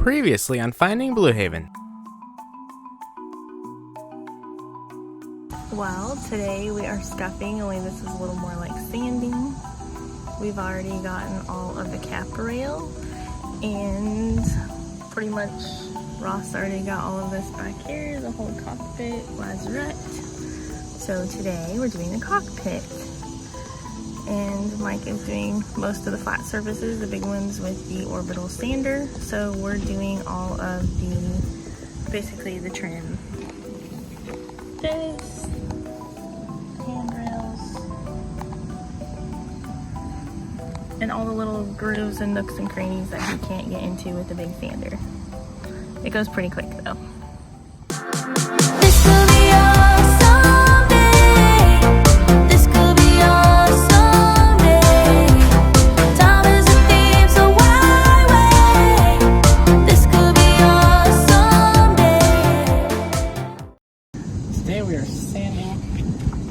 Previously on Finding Blue Haven. Well, today we are scuffing, only this is a little more like sanding. We've already gotten all of the cap rail, and pretty much Ross already got all of this back here, the whole cockpit, lazarette. So today we're doing the cockpit. And Mike is doing most of the flat surfaces, the big ones with the orbital sander. So we're doing all of basically the trim. This, handrails, and all the little grooves and nooks and crannies that you can't get into with the big sander. It goes pretty quick though.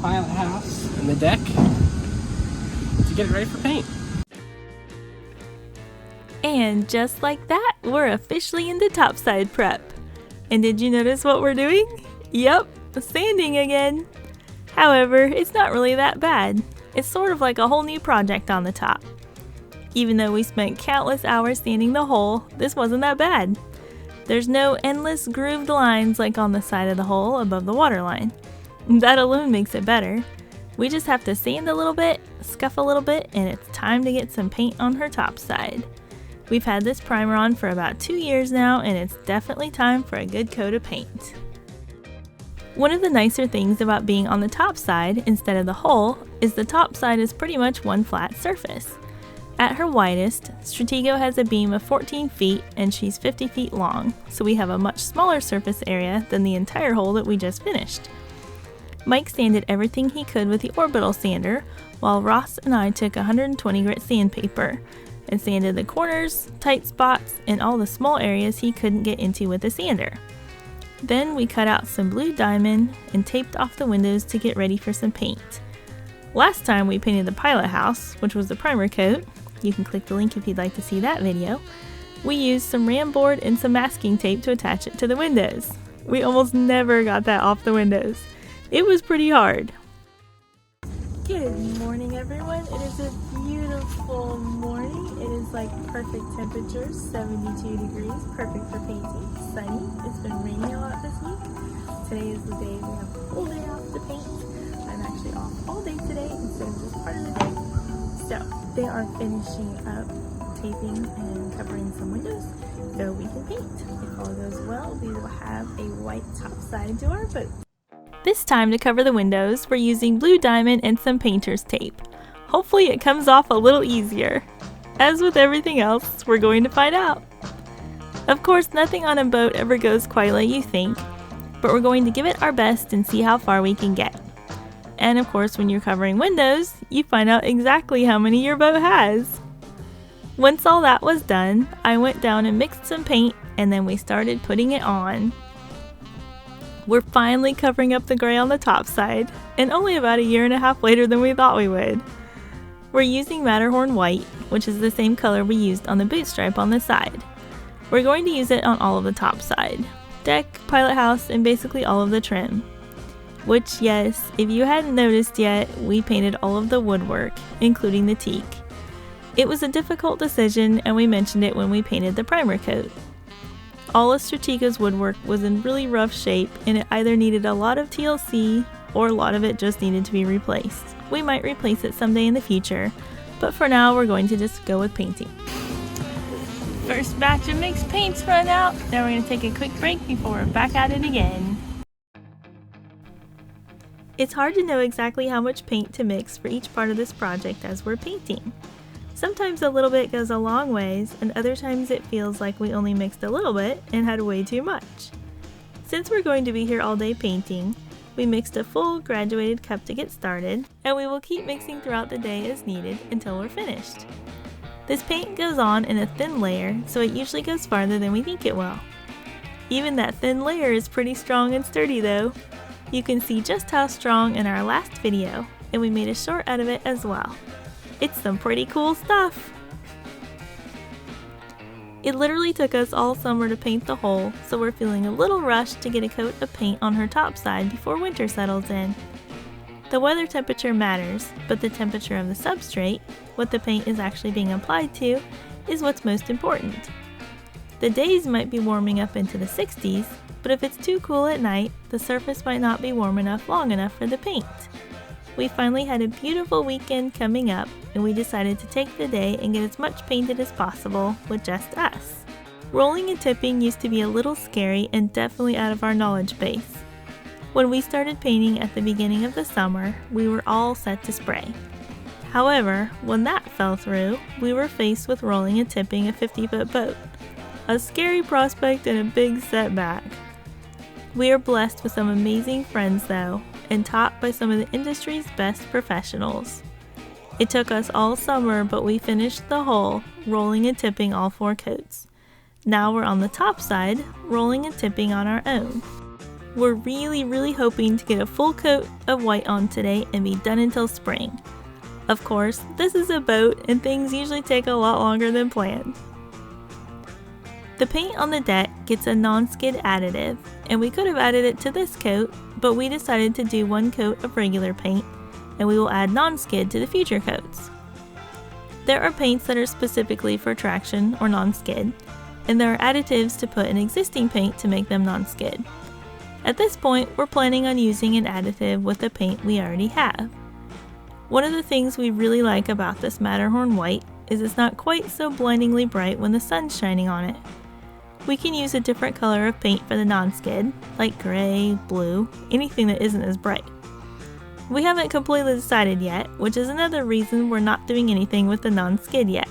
Pilot house and the deck to get it ready for paint. And just like that, we're officially into topside prep. And did you notice what we're doing? Yep, sanding again. However, it's not really that bad. It's sort of like a whole new project on the top. Even though we spent countless hours sanding the hull, this wasn't that bad. There's no endless grooved lines like on the side of the hull above the waterline. That alone makes it better. We just have to sand a little bit, scuff a little bit, and it's time to get some paint on her top side. We've had this primer on for about 2 years now, and it's definitely time for a good coat of paint. One of the nicer things about being on the top side instead of the hull is the top side is pretty much one flat surface. At her widest, Stratego has a beam of 14 feet and she's 50 feet long, so we have a much smaller surface area than the entire hull that we just finished. Mike sanded everything he could with the orbital sander, while Ross and I took 120 grit sandpaper and sanded the corners, tight spots, and all the small areas he couldn't get into with the sander. Then we cut out some blue diamond and taped off the windows to get ready for some paint. Last time we painted the pilot house, which was the primer coat, you can click the link if you'd like to see that video, we used some ram board and some masking tape to attach it to the windows. We almost never got that off the windows. It was pretty hard. Good morning, everyone. It is a beautiful morning. It is like perfect temperature, 72 degrees, perfect for painting, sunny. It's been raining a lot this week. Today is the day we have a full day off to paint. I'm actually off all day today instead of just part of the day. So they are finishing up taping and covering some windows so we can paint. If all goes well, we will have a white top side to our boat. This time to cover the windows, we're using blue diamond and some painter's tape. Hopefully it comes off a little easier. As with everything else, we're going to find out. Of course, nothing on a boat ever goes quite like you think, but we're going to give it our best and see how far we can get. And of course, when you're covering windows, you find out exactly how many your boat has. Once all that was done, I went down and mixed some paint, and then we started putting it on. We're finally covering up the gray on the top side, and only about 1.5 years later than we thought we would. We're using Matterhorn white, which is the same color we used on the boot stripe on the side. We're going to use it on all of the top side, deck, pilot house, and basically all of the trim. Which, yes, if you hadn't noticed yet, we painted all of the woodwork, including the teak. It was a difficult decision, and we mentioned it when we painted the primer coat. All of Stratego's woodwork was in really rough shape, and it either needed a lot of TLC or a lot of it just needed to be replaced. We might replace it someday in the future, but for now we're going to just go with painting. First batch of mixed paints run out, now we're going to take a quick break before we're back at it again. It's hard to know exactly how much paint to mix for each part of this project as we're painting. Sometimes a little bit goes a long ways, and other times it feels like we only mixed a little bit and had way too much. Since we're going to be here all day painting, we mixed a full graduated cup to get started, and we will keep mixing throughout the day as needed until we're finished. This paint goes on in a thin layer, so it usually goes farther than we think it will. Even that thin layer is pretty strong and sturdy though. You can see just how strong in our last video, and we made a short out of it as well. It's some pretty cool stuff. It literally took us all summer to paint the hole, so we're feeling a little rushed to get a coat of paint on her top side before winter settles in. The weather temperature matters, but the temperature of the substrate, what the paint is actually being applied to, is what's most important. The days might be warming up into the 60s, but if it's too cool at night, the surface might not be warm enough long enough for the paint. We finally had a beautiful weekend coming up, and we decided to take the day and get as much painted as possible with just us. Rolling and tipping used to be a little scary and definitely out of our knowledge base. When we started painting at the beginning of the summer, we were all set to spray. However, when that fell through, we were faced with rolling and tipping a 50-foot boat. A scary prospect and a big setback. We are blessed with some amazing friends though, and taught by some of the industry's best professionals. It took us all summer, but we finished the hull, rolling and tipping all 4 coats. Now we're on the top side, rolling and tipping on our own. We're really hoping to get a full coat of white on today and be done until spring. Of course, this is a boat and things usually take a lot longer than planned. The paint on the deck gets a non-skid additive, and we could have added it to this coat, but we decided to do 1 coat of regular paint, and we will add non-skid to the future coats. There are paints that are specifically for traction or non-skid, and there are additives to put in existing paint to make them non-skid. At this point, we're planning on using an additive with the paint we already have. One of the things we really like about this Matterhorn white is it's not quite so blindingly bright when the sun's shining on it. We can use a different color of paint for the non-skid, like gray, blue, anything that isn't as bright. We haven't completely decided yet, which is another reason we're not doing anything with the non-skid yet.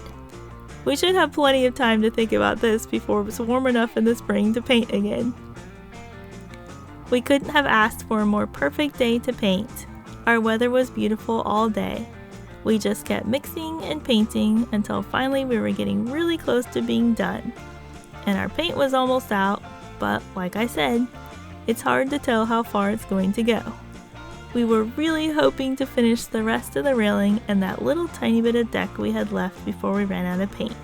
We should have plenty of time to think about this before it's warm enough in the spring to paint again. We couldn't have asked for a more perfect day to paint. Our weather was beautiful all day. We just kept mixing and painting until finally we were getting really close to being done. And our paint was almost out, but like I said, it's hard to tell how far it's going to go. We were really hoping to finish the rest of the railing and that little tiny bit of deck we had left before we ran out of paint.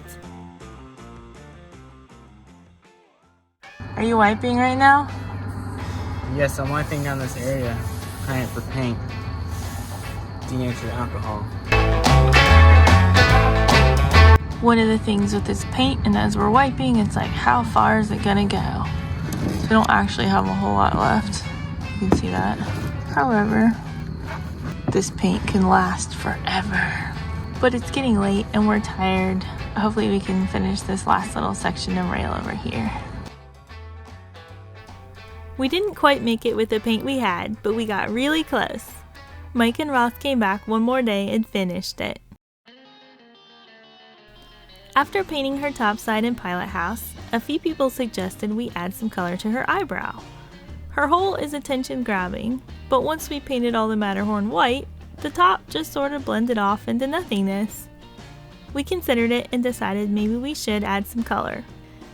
Are you wiping right now? Yes, I'm wiping down this area, applying it for paint. Denatured alcohol. One of the things with this paint, and as we're wiping, it's like, how far is it gonna go? We don't actually have a whole lot left. You can see that. However, this paint can last forever. But it's getting late and we're tired. Hopefully we can finish this last little section and rail over here. We didn't quite make it with the paint we had, but we got really close. Mike and Roth came back one more day and finished it. After painting her topside and pilot house, a few people suggested we add some color to her eyebrow. Her hole is attention grabbing, but once we painted all the Matterhorn white, the top just sort of blended off into nothingness. We considered it and decided maybe we should add some color.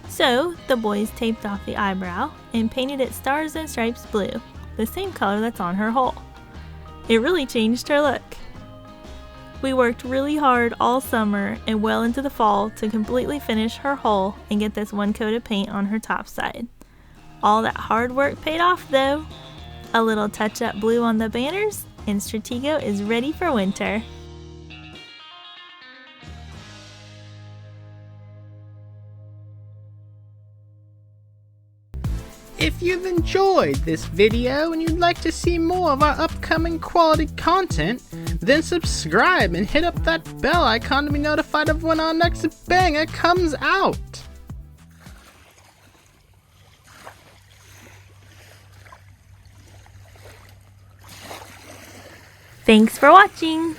So the boys taped off the eyebrow and painted it stars and stripes blue, the same color that's on her hole. It really changed her look. We worked really hard all summer and well into the fall to completely finish her hole and get this 1 coat of paint on her top side. All that hard work paid off though. A little touch-up blue on the banners, and Stratego is ready for winter. If you've enjoyed this video and you'd like to see more of our upcoming quality content, then subscribe and hit up that bell icon to be notified of when our next banger comes out. Thanks for watching!